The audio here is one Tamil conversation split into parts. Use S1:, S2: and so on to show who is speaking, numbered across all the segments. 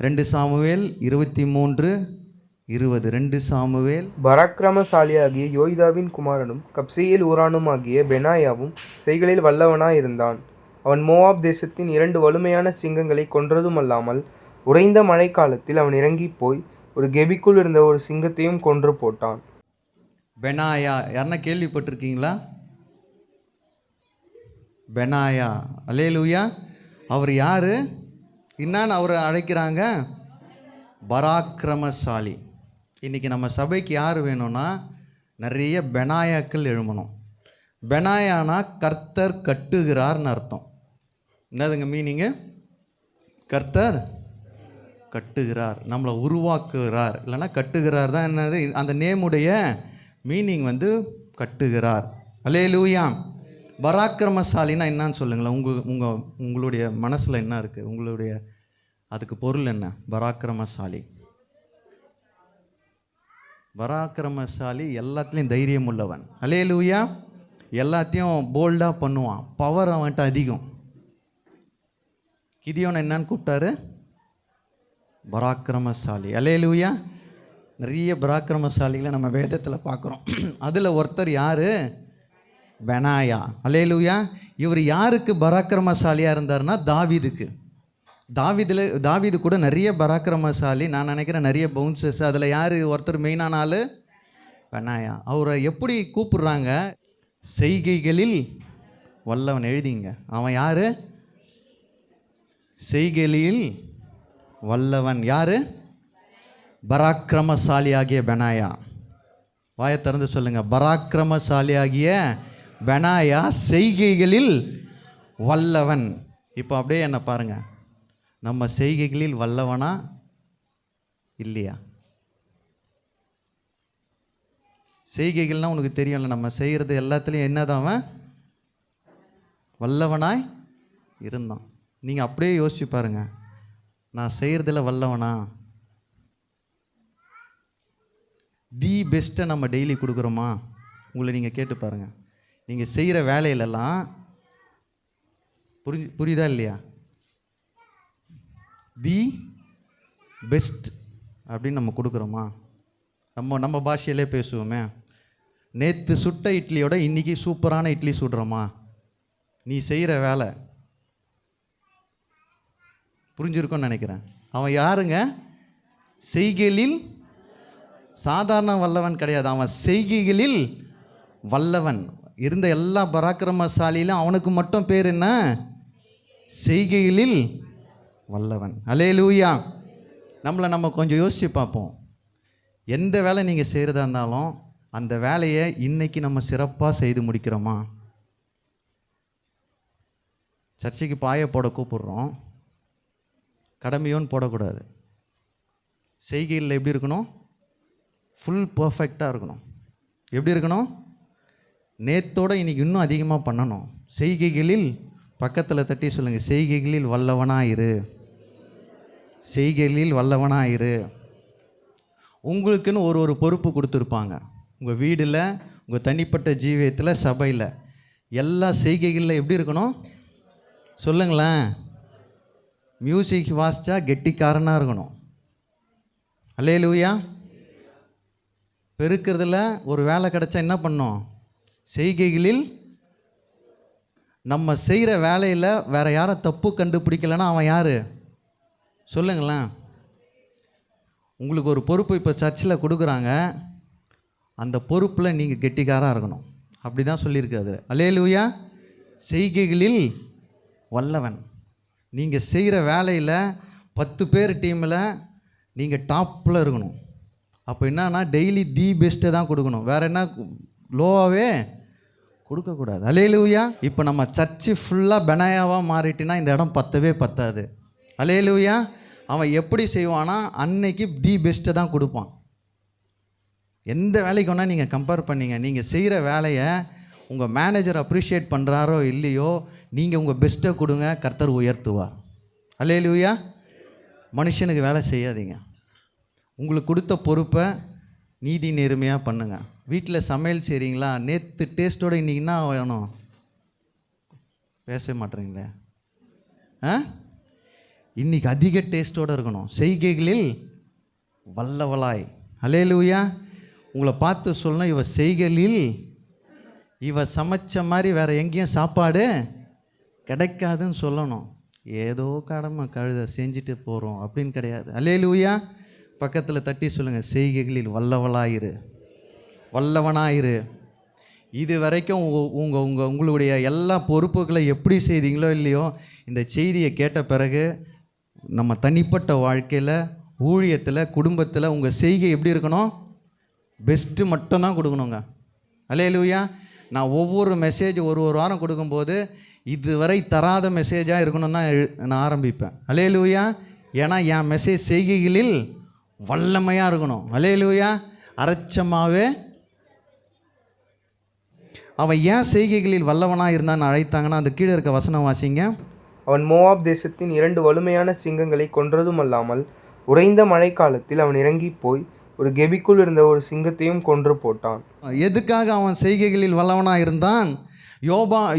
S1: 2 சாமுவேல் 23:20. 2 சாமுவேல்.
S2: பராக்கிரமசாலியாகிய யோய்தாவின் குமாரனும் கப்சேயில் ஊரானுமாகிய பெனாயாவும் செய்களில் வல்லவனாயிருந்தான். அவன் மோவாப் தேசத்தின் 2 வலுமையான சிங்கங்களை கொன்றதுமல்லாமல் உறைந்த மழைக்காலத்தில் அவன் இறங்கிப் போய் ஒரு கெபிக்குள் இருந்த ஒரு சிங்கத்தையும் கொன்று போட்டான்.
S1: பெனாயா யாருன்னா கேள்விப்பட்டிருக்கீங்களா? பெனாயா, அல்லேலூயா. அவர் யாரு? என்னன்னு அவரை அழைக்கிறாங்க? பராக்கிரமசாலி. இன்றைக்கி நம்ம சபைக்கு யார் வேணும்னா நிறைய பெனாயாக்கள் எழுமணும். பெனாயானா கர்த்தர் கட்டுகிறார்னு அர்த்தம். என்னதுங்க மீனிங்கு? கர்த்தர் கட்டுகிறார், நம்மளை உருவாக்குகிறார். இல்லைன்னா கட்டுகிறார் தான் என்னது, அந்த நேமுடைய மீனிங் வந்து கட்டுகிறார். அல்லேலூயா. பராக்கிரமசாலின்னா என்னன்னு சொல்லுங்களேன். உங்களுடைய மனசில் என்ன இருக்குது? உங்களுடைய அதுக்கு பொருள் என்ன? பராக்கிரமசாலி. பராக்கிரமசாலி எல்லாத்துலேயும் தைரியம் உள்ளவன். அல்லேலூயா. எல்லாத்தையும் போல்டாக பண்ணுவான். பவர் அவன்கிட்ட அதிகம். கிதியோன் என்னன்னு கூப்பிட்டாரு? பராக்கிரமசாலி. அல்லேலூயா. நிறைய பராக்கிரமசாலிகளை நம்ம வேதத்தில் பார்க்குறோம். அதில் ஒருத்தர் யார்? பெனாயா. அல்லேலூயா. இவர் யாருக்கு பராக்கிரமசாலியாக இருந்தார்னா தாவீதுக்கு. தாவீது கூட நிறைய பராக்கிரமசாலி, நான் நினைக்கிறேன் நிறைய பவுன்சஸ். அதில் யார் ஒருத்தர் மெயினான ஆள்? பெனாயா. அவரை எப்படி கூப்பிடுறாங்க? செய்கைகளில் வல்லவன். எழுதிங்க. அவன் யார்? செய்கைகளில் வல்லவன். யார்? பராக்கிரமசாலியாகிய பெனாயா. வாயை திறந்து சொல்லுங்கள். பராக்கிரமசாலியாகிய பெனாயா செய்கைகளில் வல்லவன். இப்போ அப்படியே என்ன பாருங்கள், நம்ம செய்கைகளில் வல்லவனா இல்லையா? செய்கைகள்னால் உனக்கு தெரியும்ல, நம்ம செய்கிறது எல்லாத்துலேயும் என்னதான் அவன் வல்லவனாய் இருந்தான். நீங்கள் அப்படியே யோசிச்சு பாருங்கள், நான் செய்கிறதில் வல்லவனா? தி பெஸ்ட்டை நம்ம டெய்லி கொடுக்குறோமா? உங்களை நீங்கள் கேட்டு பாருங்கள். நீங்கள் செய்கிற வேலையிலெல்லாம் புரியுதா இல்லையா? தி பெஸ்ட் அப்படின்னு நம்ம கொடுக்குறோமா? நம்ம பாஷையிலே பேசுவோமே. நேற்று சுட்ட இட்லியோட இன்றைக்கி சூப்பரான இட்லி சுடுறோமா? நீ செய்கிற வேலை புரிஞ்சிருக்கும்னு நினைக்கிறேன். அவன் யாருங்க? செய்கைகளில் சாதாரண வல்லவன் கிடையாது, அவன் செய்கைகளில் வல்லவன். இருந்த எல்லா பராக்கிரமசாலியிலும் அவனுக்கு மட்டும் பேர் என்ன? செய்கைகளில் வல்லவன். அல்லேலூயா. நம்ம கொஞ்சம் யோசித்து பார்ப்போம். எந்த வேலை நீங்கள் செய்கிறதா இருந்தாலும் அந்த வேலையை இன்றைக்கி நம்ம சிறப்பாக செய்து முடிக்கிறோமா? சர்ச்சைக்கு பாய போட கூப்பிடுறோம், கடமையோன்னு போடக்கூடாது. செய்கையில் எப்படி இருக்கணும்? ஃபுல் பர்ஃபெக்டாக இருக்கணும். எப்படி இருக்கணும்? நேத்தோடு இன்றைக்கி இன்னும் அதிகமாக பண்ணணும். செய்கைகளில் பக்கத்தில் தட்டி சொல்லுங்கள், செய்கைகளில் வல்லவனாயிரு. செய்கைகளில் வல்லவனாயிரு. உங்களுக்குன்னு ஒரு பொறுப்பு கொடுத்துருப்பாங்க. உங்கள் வீடில், உங்கள் தனிப்பட்ட ஜீவியத்தில், சபையில், எல்லா செய்கைகளில் எப்படி இருக்கணும் சொல்லுங்களேன். மியூசிக் வாசித்தா கெட்டிக்காரனாக இருக்கணும். அல்லேலூயா. பெருக்கிறதுல ஒரு வேலை கிடச்சா என்ன பண்ணோம்? செய்கைகளில் நம்ம செய்கிற வேலையில் வேறு யாரை தப்பு கண்டுபிடிக்கலைன்னா அவன் யார் சொல்லுங்களேன். உங்களுக்கு ஒரு பொறுப்பு இப்போ சர்ச்சில் கொடுக்குறாங்க, அந்த பொறுப்பில் நீங்கள் கெட்டிக்காராக இருக்கணும். அப்படி தான் சொல்லியிருக்காது. அல்லேலூயா. செய்கைகளில் வல்லவன். நீங்கள் செய்கிற வேலையில் 10 பேர் டீமில் நீங்கள் டாப்பில் இருக்கணும். அப்போ என்னன்னா டெய்லி தி பெஸ்ட்டை தான் கொடுக்கணும். வேறு என்ன லோவாகவே கொடுக்கக்கூடாது. அல்லேலூயா. இப்போ நம்ம சர்ச்சு ஃபுல்லாக பெனாயாவாக மாறிட்டினா இந்த இடம் பத்தாது. அல்லேலூயா. அவன் எப்படி செய்வானா, அன்னைக்கு தி பெஸ்ட்டை தான் கொடுப்பான். எந்த வேலைக்கு வேணால் நீங்கள் கம்பேர் பண்ணிங்க. நீங்கள் செய்கிற வேலையை உங்கள் மேனேஜர் அப்ரிஷியேட் பண்ணுறாரோ இல்லையோ, நீங்கள் உங்கள் பெஸ்ட்டை கொடுங்க, கர்த்தர் உயர்த்துவார். அல்லேலூயா. மனுஷனுக்கு வேலை செய்யாதீங்க. உங்களுக்கு கொடுத்த பொறுப்பை நீதி நேர்மையாக பண்ணுங்கள். வீட்டில் சமையல் செய்கிறீங்களா? நேற்று டேஸ்ட்டோடு இன்றைக்கி என்ன வேணும்? பேச மாட்டேறீங்களே. இன்றைக்கி அதிக டேஸ்ட்டோடு இருக்கணும். செய்கைகளில் வல்லவளாய். அல்லேலூயா. உங்களை பார்த்து சொல்லணும், இவ செய்கைகளில் இவ சமைச்ச மாதிரி வேறு எங்கேயும் சாப்பாடு கிடைக்காதுன்னு சொல்லணும். ஏதோ கடமை கழுத செஞ்சுட்டு போகிறோம் அப்படின்னு கிடையாது. அல்லேலூயா. பக்கத்தில் தட்டி சொல்லுங்கள், செய்கைகளில் வல்லவளாயிரு, வல்லவனாயிரு. இது வரைக்கும் உங்களுடைய எல்லா பொறுப்புகளை எப்படி செய்தீங்களோ இல்லையோ, இந்த செய்தியை கேட்ட பிறகு நம்ம தனிப்பட்ட வாழ்க்கையில், ஊழியத்தில், குடும்பத்தில் உங்கள் செய்கை எப்படி இருக்கணும்? பெஸ்ட்டு மட்டும்தான் கொடுக்கணுங்க. அல்லேலூயா. நான் ஒவ்வொரு மெசேஜ் ஒரு வாரம் கொடுக்கும்போது இதுவரை தராத மெசேஜாக இருக்கணும் தான் நான் ஆரம்பிப்பேன். அல்லேலூயா. ஏன்னா என் மெசேஜ் செய்கைகளில் வல்லமையாக இருக்கணும். அல்லேலூயா. அரைச்சமாகவே அவன் ஏன் செய்கைகளில் வல்லவனாக இருந்தான்னு அழைத்தாங்கன்னா, அந்த கீழே இருக்க வசனம் வாசிங்க.
S2: அவன் மோவாப் தேசத்தின் 2 வலுமையான சிங்கங்களை கொன்றதுமல்லாமல் உறைந்த மழைக்காலத்தில் அவன் இறங்கி போய் ஒரு கெபிக்குள் இருந்த ஒரு சிங்கத்தையும் கொன்று போட்டான்.
S1: எதுக்காக அவன் செய்கைகளில் வல்லவனாக இருந்தான்?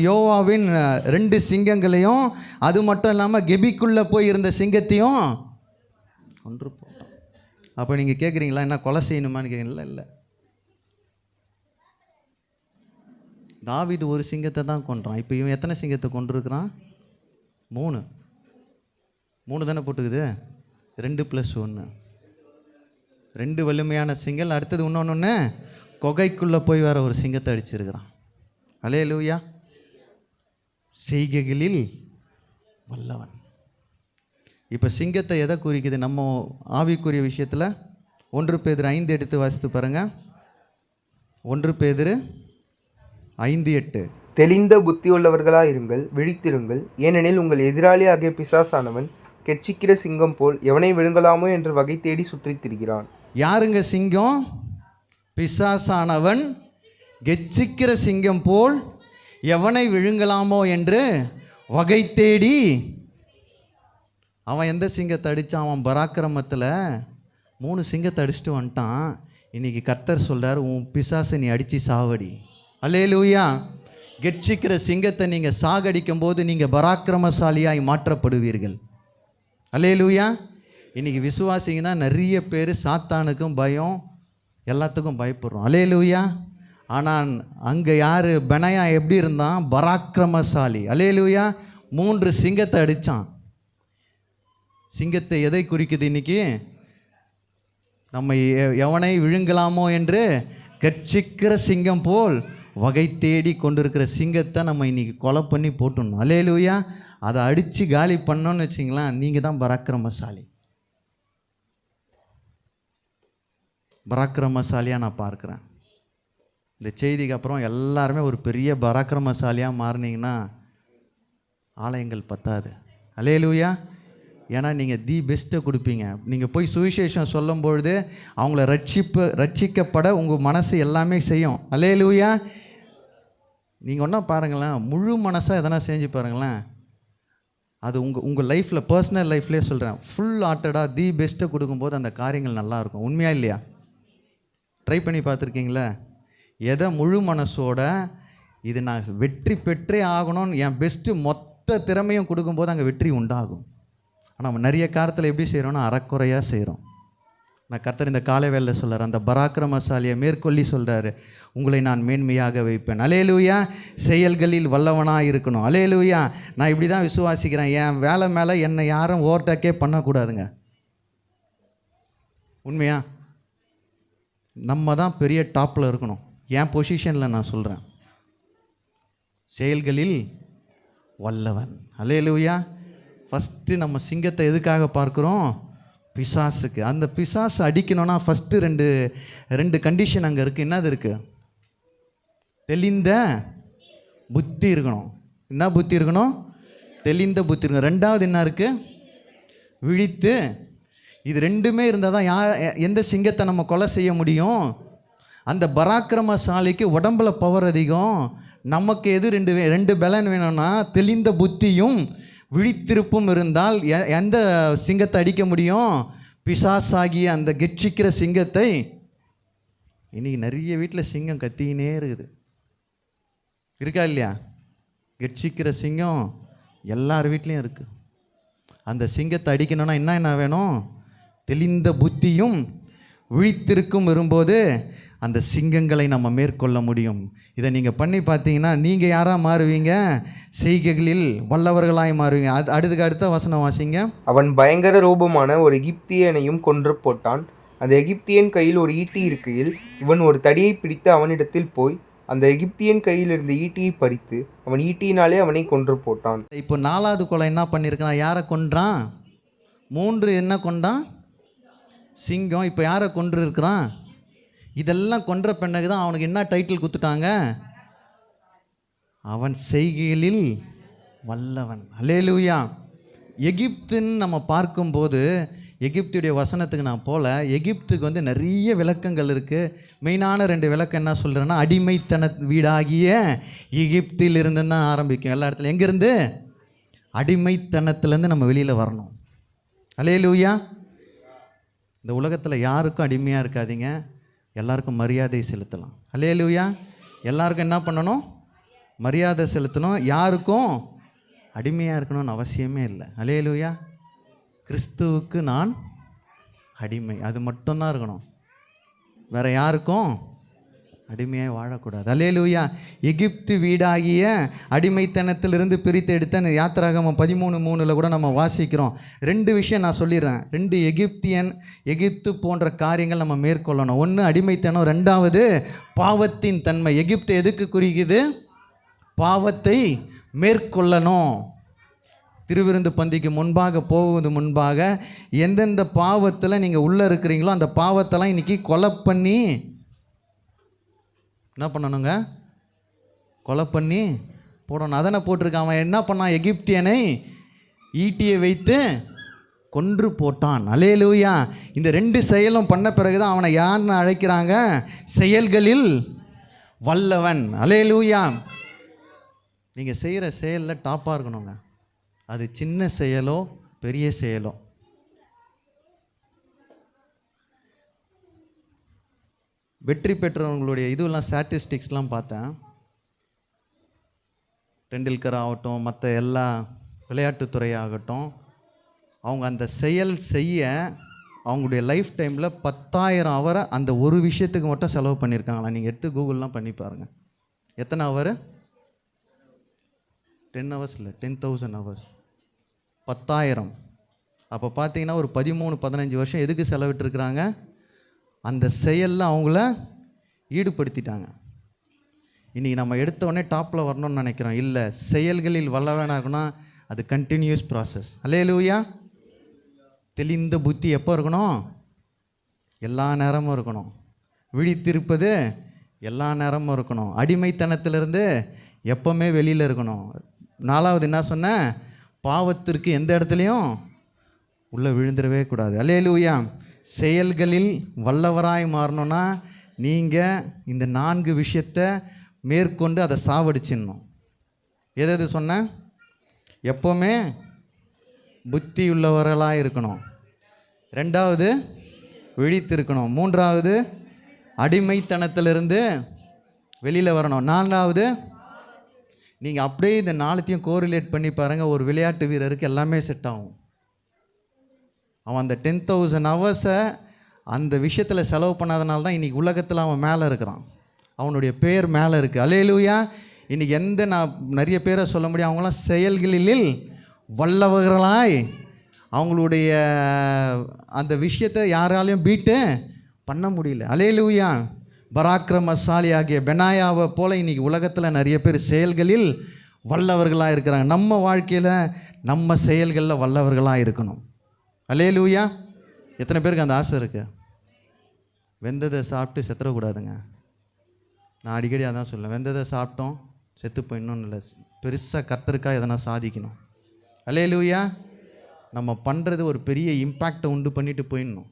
S1: யோவாவின் 2 சிங்கங்களையும், அது மட்டும் இல்லாமல் கெபிக்குள்ளே போய் இருந்த சிங்கத்தையும் கொன்று போட்டான். அப்போ நீங்கள் கேட்குறீங்களா, என்ன கொலை செய்யணுமான்னு கேட்குறீங்களா? இல்லை. தாவீது ஒரு சிங்கத்தை தான் கொன்றான். இப்போ இவன் எத்தனை சிங்கத்தை கொண்டிருக்கிறான்? 3 தானே போட்டுக்குது. 2 + 1, 2 வலிமையான சிங்கல். அடுத்தது இன்னொன்று கொகைக்குள்ளே போய் வேற ஒரு சிங்கத்தை அடிச்சிருக்கிறான். அல்லேலூயா. செய்கைகளில் வல்லவன். இப்போ சிங்கத்தை எதை குறிக்குது? நம்ம ஆவிக்குரிய விஷயத்தில் 1 பேதுரு 5 எடுத்து வாசித்து பாருங்கள். 1 பேதுரு 5:8.
S2: தெளிந்த புத்தியுள்ளவர்களாயிருங்கள், விழித்திருங்கள். ஏனெனில் உங்கள் எதிராளி ஆகிய பிசாசானவன் கெச்சிக்கிற சிங்கம் போல் எவனை விழுங்கலாமோ என்று வகை தேடி சுற்றித் திரிகிறான்.
S1: யாருங்க சிங்கம்? பிசாசானவன் கெச்சிக்கிற சிங்கம் போல் எவனை விழுங்கலாமோ என்று வகை தேடி. அவன் எந்த சிங்கத்தை அடித்தான்? அவன் பராக்கிரமத்தில் 3 சிங்கத்தை அடிச்சுட்டு வந்துட்டான். இன்றைக்கி கர்த்தர் சொல்கிறார், உன் பிசாசை நீ அடித்து சாவடி. அல்லேலூயா. கெட்சிக்கிற சிங்கத்தை நீங்கள் சாகடிக்கும் போது நீங்கள் பராக்கிரமசாலியாய் மாற்றப்படுவீர்கள். அல்லேலூயா. இன்றைக்கி விசுவாசிங்க தான் நிறைய பேர் சாத்தானுக்கும் பயம், எல்லாத்துக்கும் பயப்படுறோம். அல்லேலூயா. ஆனால் அங்கே யார்? பெனாயா எப்படி இருந்தான்? பராக்கிரமசாலி. அல்லேலூயா. 3 சிங்கத்தை அடித்தான். சிங்கத்தை எதை குறிக்குது இன்றைக்கி? நம்ம எவனை விழுங்கலாமோ என்று கெட்சிக்கிற சிங்கம் போல் வகை தேடி கொண்டிருக்கிற சிங்கத்தை நம்ம இன்றைக்கி கொலை பண்ணி போட்டுடணும். அல்லேலூயா. அதை அடித்து காலி பண்ணோன்னு வச்சிங்களேன், நீங்கள் தான் பராக்கிரமசாலி. பராக்கிரமசாலியாக நான் பார்க்குறேன். இந்த செய்திக்கு அப்புறம் எல்லாருமே ஒரு பெரிய பராக்கிரமசாலியாக மாறினீங்கன்னா ஆலயங்கள் பத்தாது. அல்லேலூயா. ஏன்னா நீங்கள் தி பெஸ்ட்டை கொடுப்பீங்க. நீங்கள் போய் சுவிசேஷம் சொல்லும் பொழுது அவங்கள ரட்சிக்கப்பட உங்கள் மனசு எல்லாமே செய்யும். அல்லேலூயா. நீங்கள் ஒன்றா பாருங்களேன், முழு மனசாக எதனா செஞ்சு பாருங்களேன், அது உங்கள் லைஃப்பில், பர்சனல் லைஃப்லேயே சொல்கிறேன், ஃபுல் ஹார்ட்டடாக தி பெஸ்ட்டை கொடுக்கும்போது அந்த காரியங்கள் நல்லாயிருக்கும். உண்மையாக இல்லையா? ட்ரை பண்ணி பார்த்துருக்கீங்களா? எதை முழு மனசோட இது நான் வெற்றி பெற்றே ஆகணும்னு என் பெஸ்ட்டு மொத்த திறமையும் கொடுக்கும்போது அங்கே வெற்றி உண்டாகும். ஆனால் நம்ம நிறைய காலத்தில் எப்படி செய்கிறோன்னா அறக்குறையாக செய்கிறோம். நான் கர்த்தர் இந்த காலை வேளையில் சொல்கிறார், அந்த பராக்கிரமசாலியை மேற்கொள்ளி சொல்கிறாரு, உங்களை நான் மேன்மையாக வைப்பேன். அல்லேலூயா. செயல்களில் வல்லவனாக இருக்கணும். அல்லேலூயா. நான் இப்படி தான் விசுவாசிக்கிறேன். என் வேலை மேலே என்னை யாரும் ஓவர்டேக்கே பண்ணக்கூடாதுங்க. உண்மையா? நம்ம தான் பெரிய டாப்பில் இருக்கணும். என் பொசிஷனில் நான் சொல்கிறேன், செயல்களில் வல்லவன். அல்லேலூயா. ஃபஸ்ட்டு நம்ம சிங்கத்தை எதுக்காக பார்க்குறோம்? பிசாசுக்கு. அந்த பிசாசு அடிக்கணும்னா ஃபஸ்ட்டு ரெண்டு கண்டிஷன் அங்கே இருக்குது. என்னது இருக்குது? தெளிந்த புத்தி இருக்கணும். என்ன புத்தி இருக்கணும்? தெளிந்த புத்தி இருக்கணும். 2வது என்ன இருக்குது? விழித்து. இது 2மே இருந்தால் தான் எந்த சிங்கத்தை நம்ம கொலை செய்ய முடியும்? அந்த பராக்கிரமசாலிக்கு உடம்புல பவர் அதிகம். நமக்கு எது 2 பலன் வேணும்னா தெளிந்த புத்தியும் விழித்திருப்பும் இருந்தால் எந்த சிங்கத்தை அடிக்க முடியும்? பிசாசாகிய அந்த கெட்சிக்கிற சிங்கத்தை. இன்றைக்கி நிறைய வீட்டில் சிங்கம் கத்திக்கினே இருக்குது. இருக்கா இல்லையா? கெட்சிக்கிற சிங்கம் எல்லார் வீட்லேயும் இருக்குது. அந்த சிங்கத்தை அடிக்கணும்னா என்ன வேணும்? தெளிந்த புத்தியும் விழித்திருக்கும் வரும்போது அந்த சிங்கங்களை நம்ம மேற்கொள்ள முடியும். இதை நீங்கள் பண்ணி பார்த்தீங்கன்னா நீங்கள் யாராக மாறுவீங்க? செய்கைகளில் வல்லவர்களாய் மாறுவீங்க. அடுத்த வசனம் வாசிங்க.
S2: அவன் பயங்கர ரூபமான ஒரு எகிப்தியனையும் கொன்று போட்டான். அந்த எகிப்தியன் கையில் ஒரு ஈட்டி இருக்கையில் இவன் ஒரு தடியை பிடித்து அவனிடத்தில் போய் அந்த எகிப்தியன் கையில் இருந்த ஈட்டியை பறித்து அவன் ஈட்டியினாலே அவனை கொன்று போட்டான்.
S1: இப்போ 4வது கொலை என்ன பண்ணியிருக்கான்? யாரை கொன்றான்? 3 என்ன கொண்டான்? சிங்கம். இப்போ யாரை கொன்று இருக்கிறான்? இதெல்லாம் கொன்ற பெண்ணுக்கு தான் அவனுக்கு என்ன டைட்டில் கொடுத்துட்டாங்க? அவன் செய்கைகளில் வல்லவன். அல்லேலூயா. எகிப்துன்னு நம்ம பார்க்கும்போது எகிப்துடைய வசனத்துக்கு நான் போல, எகிப்துக்கு நிறைய விளக்கங்கள் இருக்குது. மெயினான 2 விளக்கம் என்ன சொல்கிறேன்னா, அடிமைத்தன வீடாகிய எகிப்தில் இருந்து தான் ஆரம்பிக்கும். எல்லா இடத்துல எங்கேருந்து? அடிமைத்தனத்துலேருந்து நம்ம வெளியில் வரணும். அல்லேலூயா. இந்த உலகத்தில் யாருக்கும் அடிமையாக இருக்காதீங்க. எல்லாருக்கும் மரியாதை செலுத்தலாம். அல்லேலூயா. எல்லாருக்கும் என்ன பண்ணணும்? மரியாதை செலுத்தணும். யாருக்கும் அடிமையாக இருக்கணும்னு அவசியமே இல்லை. அல்லேலூயா. கிறிஸ்துவுக்கு நான் அடிமை, அது மட்டும்தான் இருக்கணும். வேறு யாருக்கும் அடிமையாக வாழக்கூடாது. அல்லேலூயா. எகிப்து வீடாகிய அடிமைத்தனத்திலிருந்து பிரித்து எடுத்த யாத்திராகமம் 13:3 கூட நம்ம வாசிக்கிறோம். 2 விஷயம் நான் சொல்லிடுறேன். 2 எகிப்து போன்ற காரியங்கள் நம்ம மேற்கொள்ளணும். 1 அடிமைத்தனம், 2வது பாவத்தின் தன்மை. எகிப்து எதுக்கு குறிக்குது? பாவத்தை மேற்கொள்ளணும். திருவிருந்து பந்திக்கு முன்பாக போவது முன்பாக எந்தெந்த பாவத்தில் நீங்கள் உள்ளே இருக்கிறீங்களோ அந்த பாவத்தெல்லாம் இன்றைக்கி கொலை பண்ணி என்ன பண்ணணுங்க? கொலை பண்ணி போடணும். அதனை போட்டிருக்கான். அவன் என்ன பண்ணான்? எகிப்தியனை ஈட்டியை வைத்து கொன்று போட்டான். அல்லேலூயா. இந்த 2 செயலும் பண்ண பிறகு தான் அவனை யாருன்னு அழைக்கிறாங்க? செயல்களில் வல்லவன். அல்லேலூயா. நீங்கள் செய்கிற செயலில் டாப்பாக இருக்கணுங்க. அது சின்ன செயலோ பெரிய செயலோ. வெற்றி பெற்றவங்களுடைய இதுவெல்லாம் ஸ்டாட்டிஸ்டிக்ஸ்லாம் பார்த்தேன். டெண்டுல்கர் ஆகட்டும், மற்ற எல்லா விளையாட்டுத்துறையாகட்டும், அவங்க அந்த செயல் செய்ய அவங்களுடைய லைஃப் டைமில் 10,000 ஹவரை அந்த ஒரு விஷயத்துக்கு மட்டும் செலவு பண்ணியிருக்காங்களா? நீங்கள் எடுத்து கூகுள்லாம் பண்ணி பாருங்கள். எத்தனை ஹவர்? 10 ஹவர்ஸ் இல்லை, 10,000 ஹவர்ஸ். 10,000. அப்போ பார்த்தீங்கன்னா ஒரு 13-15 வருஷம் எதுக்கு செலவிட்டுருக்குறாங்க? அந்த செயலில் அவங்கள ஈடுபடுத்திட்டாங்க. இன்றைக்கி நம்ம எடுத்தோடனே டாப்பில் வரணும்னு நினைக்கிறோம். இல்லை, செயல்களில் வல்லவனாக இருக்கணும். அது கண்டினியூஸ் ப்ராசஸ். அல்லேலூயா. தெளிந்த புத்தி எப்போ இருக்கணும்? எல்லா நேரமும் இருக்கணும். விழித்திருப்பது எல்லா நேரமும் இருக்கணும். அடிமைத்தனத்திலிருந்து எப்போவுமே வெளியில் இருக்கணும். 4வது என்ன சொன்னேன்? பாவத்திற்கு எந்த இடத்துலையும் உள்ளே விழுந்துடவே கூடாது. அல்லேலூயா. செயல்களில் வல்லவராய் மாறணும்னா நீங்கள் இந்த 4 விஷயத்தை மேற்கொண்டு அதை சாவடிச்சிடணும். எது சொன்னேன்? எப்போவுமே புத்தி உள்ளவர்களாக இருக்கணும். 2வது விழித்திருக்கணும். 3வது அடிமைத்தனத்திலிருந்து வெளியில் வரணும். 4வது நீங்கள் அப்படியே இந்த 4த்தையும் கோரிலேட் பண்ணி பாருங்கள். ஒரு விளையாட்டு வீரருக்கு எல்லாமே செட் ஆகும். அவன் அந்த 10,000 ஹவர்ஸை அந்த விஷயத்தில் செலவு பண்ணாதனால தான் இன்றைக்கி உலகத்தில் அவன் மேலே இருக்கிறான். அவனுடைய பேர் மேலே இருக்குது. அல்லேலூயா. இன்றைக்கி நான் நிறைய பேரை சொல்ல முடியும். அவங்களாம் செயல்களில் வல்லவர்களாய் அவங்களுடைய அந்த விஷயத்தை யாராலையும் பீட்டு பண்ண முடியல. அல்லேலூயா. பராக்கிரமசாலி ஆகிய பெனாயாவை போல் இன்றைக்கி உலகத்தில் நிறைய பேர் செயல்களில் வல்லவர்களாக இருக்கிறாங்க. நம்ம வாழ்க்கையில் நம்ம செயல்களில் வல்லவர்களாக இருக்கணும். அல்லேலூயா. எத்தனை பேருக்கு அந்த ஆசை இருக்குது? வெந்ததை சாப்பிட்டு செத்துறக்கூடாதுங்க. நான் அடிக்கடி அதான் சொல்லுவேன். வெந்ததை சாப்பிட்டோம் செத்து போயிடணும்னு இல்லை, பெருசாக கர்த்தருக்காக எதனா சாதிக்கணும். அல்லேலூயா. நம்ம பண்ணுறது ஒரு பெரிய இம்பேக்டை உண்டு பண்ணிட்டு போயிடணும்.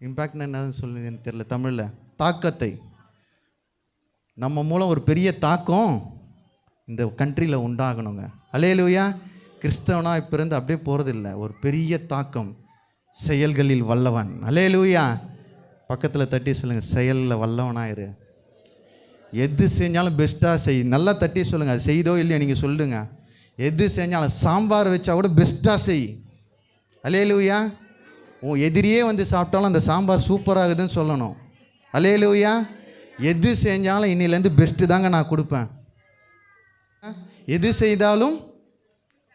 S1: இம்பேக்ட்னா என்னன்னு சொல்லுது எனக்கு தெரியல தமிழில். தாக்கத்தை, நம்ம மூலம் ஒரு பெரிய தாக்கம் இந்த கண்ட்ரியில் உண்டாகணுங்க. அல்லேலூயா. கிறிஸ்தவனாக இப்போ இருந்து அப்படியே போகிறதில்ல, ஒரு பெரிய தாக்கம். செயல்களில் வல்லவன். அல்லேலூயா. பக்கத்தில் தட்டி சொல்லுங்கள், செயலில் வல்லவனாயிரு. எது செஞ்சாலும் பெஸ்ட்டாக செய். நல்லா தட்டி சொல்லுங்கள். அது செய்தோ இல்லையா நீங்கள் சொல்லுங்க. எது செஞ்சாலும் சாம்பார் வச்சா கூட பெஸ்ட்டாக செய். அல்லேலூயா. உன் எதிரியே வந்து சாப்பிட்டாலும் அந்த சாம்பார் சூப்பராகுதுன்னு சொல்லணும். அல்லேலூயா. எது செஞ்சாலும் இன்னிலேருந்து பெஸ்ட்டு தாங்க நான் கொடுப்பேன். எது செய்தாலும்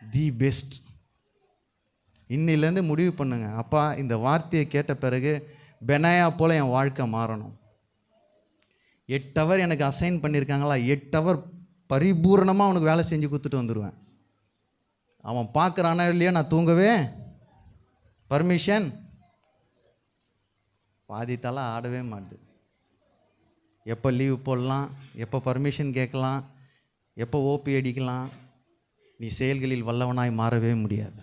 S1: தி பெஸ்ட். இன்னிலேருந்து முடிவு பண்ணுங்க, அப்பா இந்த வார்த்தையை கேட்ட பிறகு பெனாயா போல் என் வாழ்க்கை மாறணும். 8 ஹவர் எனக்கு அசைன் பண்ணியிருக்காங்களா, 8 ஹவர் பரிபூர்ணமாக அவனுக்கு வேலை செஞ்சு கொடுத்துட்டு வந்துடுவேன். அவன் பார்க்குறானா இல்லையா, நான் தூங்கவே பர்மிஷன் பாதித்தால ஆடவே மாட்டுது. எப்போ லீவ் போடலாம், எப்போ பர்மிஷன் கேட்கலாம், எப்போ ஓபி அடிக்கலாம். நீ செயல்களில் வல்லவனாய் மாறவே முடியாது.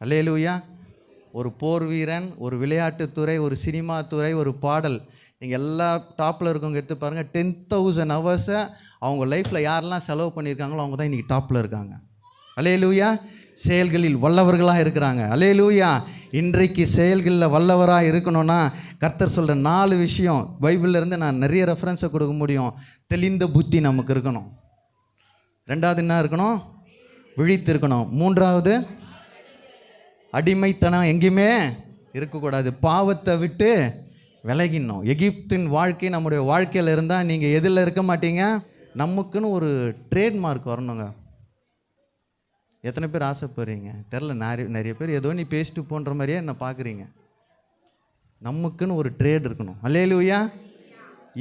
S1: அல்லேலூயா. ஒரு போர் வீரன், ஒரு விளையாட்டுத்துறை, ஒரு சினிமா துறை, ஒரு பாடல், நீங்கள் எல்லா டாப்பில் இருக்கவங்க எடுத்து பாருங்கள். 10,000 ஹவர்ஸை அவங்க லைஃப்பில் யாரெல்லாம் செலவு பண்ணியிருக்காங்களோ அவங்க தான் இன்றைக்கி டாப்பில் இருக்காங்க. அல்லேலூயா. செயல்களில் வல்லவர்களாக இருக்கிறாங்க. அல்லேலூயா. இன்றைக்கு செயல்களில் வல்லவராக இருக்கணும்னா கர்த்தர் சொல்கிற 4 விஷயம் பைபிள்லேருந்து நான் நிறைய ரெஃபரன்ஸை கொடுக்க முடியும். தெளிந்த புத்தி நமக்கு இருக்கணும். 2வது என்ன இருக்கணும்? விழித்து இருக்கணும். 3வது அடிமைத்தனம் எங்கேயுமே இருக்கக்கூடாது. பாவத்தை விட்டு விலகிடணும். எகிப்தின் வாழ்க்கை நம்முடைய வாழ்க்கையில் இருந்தால் நீங்கள் எதில் இருக்க மாட்டீங்க? நமக்குன்னு ஒரு ட்ரேட்மார்க் வரணுங்க. எத்தனை பேர் ஆசைப்படுறீங்க தெரில. நிறைய பேர் ஏதோ நீ பேசிட்டு போன்ற மாதிரியே என்ன பார்க்குறீங்க. நமக்குன்னு ஒரு ட்ரேட் இருக்கணும். அல்லேலூயா.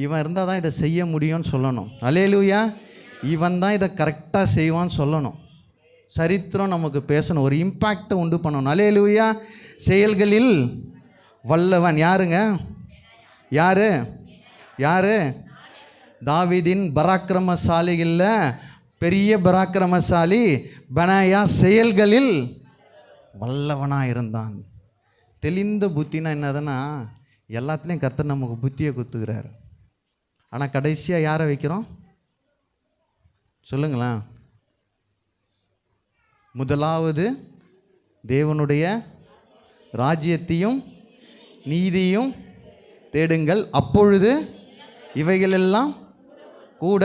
S1: இவன் இருந்தால் தான் இதை செய்ய முடியும்னு சொல்லணும். அல்லேலூயா. இவன் தான் இதை கரெக்டாக செய்வான்னு சொல்லணும். சரித்திரம் நமக்கு பேசணும், ஒரு இம்பேக்டை உண்டு பண்ணணும். அல்லேலூயா. செயல்களில் வல்லவன் யாருங்க? யாரு? யாரு? தாவீதின் பராக்கிரமசாலிகளில் பெரிய பராக்கிரமசாலி பெனாயா செயல்களில் வல்லவனாக இருந்தான். தெளிந்த புத்தினா என்னதுன்னா, எல்லாத்துலேயும் கர்த்தர் நமக்கு புத்தியை குத்துக்கிறார். ஆனால் கடைசியாக யாரை வைக்கிறோம் சொல்லுங்களேன்? முதலாவது தேவனுடைய ராஜ்யத்தையும் நீதியும் தேடுங்கள், அப்பொழுது இவைகளெல்லாம் கூட.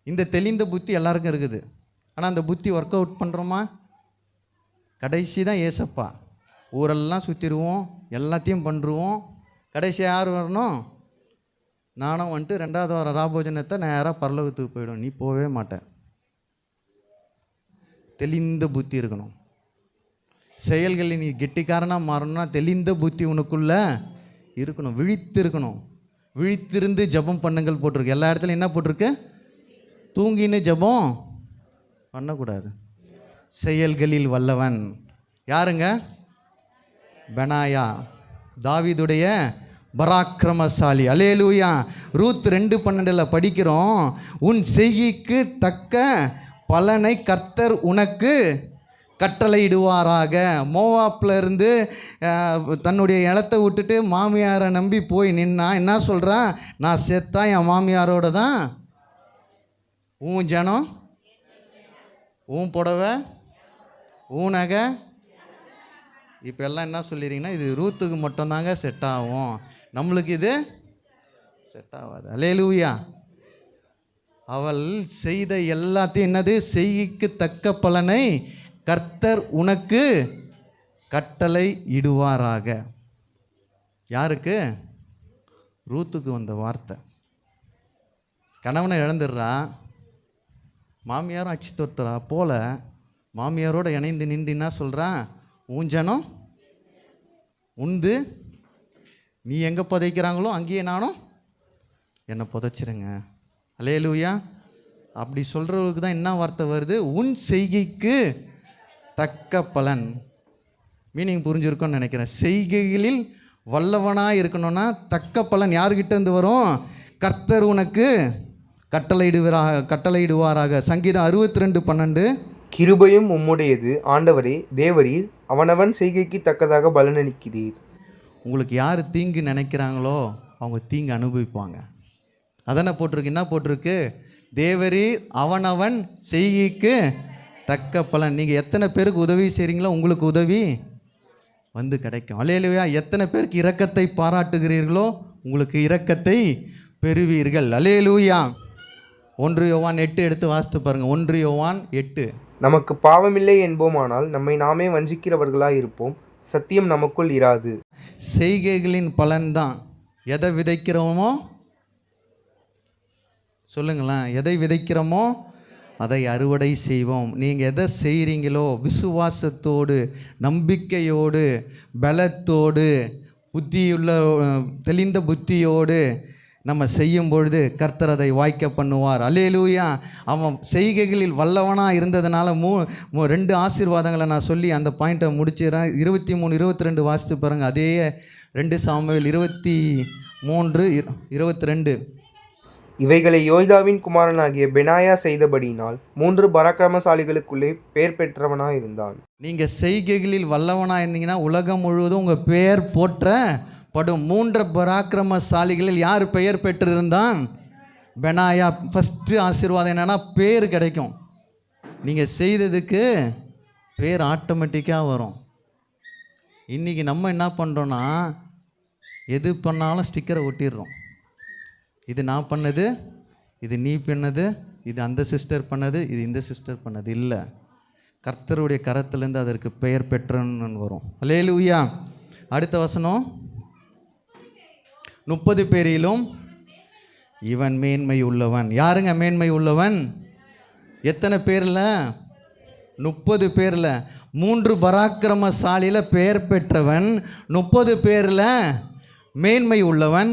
S1: இந்த தெளிந்த புத்தி எல்லாருக்கும் இருக்குது. ஆனால் அந்த புத்தி ஒர்க் அவுட் பண்ணுறோமா? கடைசி தான் ஏசப்பா. ஊரெல்லாம் சுற்றிடுவோம், எல்லாத்தையும் பண்ணுருவோம். கடைசியாக யார் வரணும்? நானும் வந்துட்டு 2வது வார ராபோஜனத்தை நேராக பரலோகத்துக்கு போயிடும். நீ போகவே மாட்டேன். தெளிந்த புத்தி இருக்கணும். செயல்களில் நீ கெட்டிக்காரனாக மாறணும்னா தெளிந்த புத்தி உனக்குள்ள இருக்கணும். விழித்து இருக்கணும். விழித்திருந்து ஜெபம் பண்ணுங்கள் போட்டிருக்கு. எல்லா இடத்துலையும் என்ன போட்டிருக்கு? தூங்கின்னு ஜெபம் பண்ணக்கூடாது. செயல்களில் வல்லவன் யாருங்க? பெனாயா, தாவீதுடைய பராக்கிரமசாலி. அல்லேலூயா. ரூத் 2:12 படிக்கிறோம், உன் செய்கைக்கு தக்க பலனை கர்த்தர் உனக்கு கட்டளையிடுவாராக. மோவாப்பில் இருந்து தன்னுடைய இடத்தை விட்டுட்டு மாமியாரை நம்பி போய் நின்னா என்ன சொல்கிறான்? நான் செத்தா என் மாமியாரோட தான். உன் ஜனம், உன் புடவை, உன் நகை. இப்போ எல்லாம் என்ன சொல்லிடுறீங்கன்னா, இது ரூத்துக்கு மட்டும்தாங்க செட் ஆகும், நம்மளுக்கு இது செட் ஆகாது. அல்லேலூயா. அவள் செய்த எல்லாத்தையும் என்னது? செய்கைக்கு தக்க பலனை கர்த்தர் உனக்கு கட்டளை இடுவாராக. யாருக்கு? ரூத்துக்கு வந்த வார்த்தை. கணவனை இழந்துடுறா, மாமியாரும் அச்சு தொத்துறா போல மாமியாரோடு இணைந்து நின்று என்ன சொல்கிறான்? ஊஞ்சனம் உண்டு, நீ எங்கே புதைக்கிறாங்களோ அங்கேயே நானும் என்னை புதைச்சிருங்க. அல்லேலூயா. அப்படி சொல்கிறவங்களுக்கு தான் என்ன வார்த்தை வருது? உன் செய்கைக்கு தக்க பலன். மீனிங் புரிஞ்சிருக்கும்னு நினைக்கிறேன். செய்கைகளில் வல்லவனாக இருக்கணும்னா தக்க பலன் யார்கிட்ட இருந்து வரும்? கர்த்தர் உனக்கு கட்டளையிடுவாராக. சங்கீதம் 62:12.
S2: கிருபையும் உம்முடையது ஆண்டவரே, தேவரீர் அவனவன் செய்கைக்கு தக்கதாக பலனளிக்கிறீர்.
S1: உங்களுக்கு யார் தீங்கு நினைக்கிறாங்களோ அவங்க தீங்கு அனுபவிப்பாங்க. அதானே போட்டிருக்கு. என்ன போட்டிருக்கு? தேவரீர் அவனவன் செய்கைக்கு தக்க பலன். நீங்கள் எத்தனை பேருக்கு உதவி செய்கிறீங்களோ உங்களுக்கு உதவி வந்து கிடைக்கும். அல்லேலூயா. எத்தனை பேருக்கு இரக்கத்தை பாராட்டுகிறீர்களோ உங்களுக்கு இரக்கத்தை பெறுவீர்கள். அல்லேலூயா. 1 யோவான் 8 எடுத்து வாசித்து பாருங்கள். 1 யோவான் 8.
S2: நமக்கு பாவமில்லை என்போமானால் நம்மை நாமே வஞ்சிக்கிறவர்களாய் இருப்போம், சத்தியம் நமக்குள் இராது.
S1: செய்கைகளின் பலன்தான். எதை விதைக்கிறோமோ சொல்லுங்களேன், எதை விதைக்கிறோமோ அதை அறுவடை செய்வோம். நீங்கள் எதை செய்கிறீங்களோ விசுவாசத்தோடு, நம்பிக்கையோடு, பலத்தோடு, புத்தியுள்ள தெளிந்த புத்தியோடு நம்ம செய்யும் பொழுது கர்த்தர் அதை வாய்க்க பண்ணுவார். அல்லேலூயா. அவன் செய்கைகளில் வல்லவனாக இருந்ததுனால ரெண்டு ஆசீர்வாதங்களை நான் சொல்லி அந்த பாயிண்ட்டை முடிச்சிடறேன். 23, 22 வாசித்து பாருங்கள். அதே 2 சாமுவேல் 23:22.
S2: இவைகளை யோய்தாவின் குமாரனாகிய பெனாயா செய்தபடியினால் 3 பராக்கிரமசாலிகளுக்குள்ளே பெயர் பெற்றவனாயிருந்தான்.
S1: நீங்கள் செய்கைகளில் வல்லவனாக இருந்தீங்கன்னா உலகம் முழுவதும் உங்கள் பெயர் போற்றப்படும். 3 பராக்கிரமசாலிகளில் யார் பெயர் பெற்றிருந்தான்? பெனாயா. ஃபஸ்ட்டு ஆசீர்வாதம் என்னென்னா பேர் கிடைக்கும். நீங்கள் செய்ததுக்கு பேர் ஆட்டோமேட்டிக்காக வரும். இன்றைக்கி நம்ம என்ன பண்ணுறோன்னா, எது பண்ணாலும் ஸ்டிக்கரை ஒட்டிடுறோம். இது நான் பண்ணது, இது நீ பண்ணது, இது அந்த சிஸ்டர் பண்ணது, இது இந்த சிஸ்டர் பண்ணது இல்லை. கர்த்தருடைய கரத்திலேருந்து அதற்கு பெயர் பெற்றன்னு வரும். அல்லேலூயா. அடுத்த வசனம், 30 பேரிலும் இவன் மேன்மை உள்ளவன். யாருங்க மேன்மை உள்ளவன்? எத்தனை பேரில்? 30 பேரில். 3 பராக்கிரமசாலியில் பெயர் பெற்றவன், 30 பேரில் மேன்மை உள்ளவன்.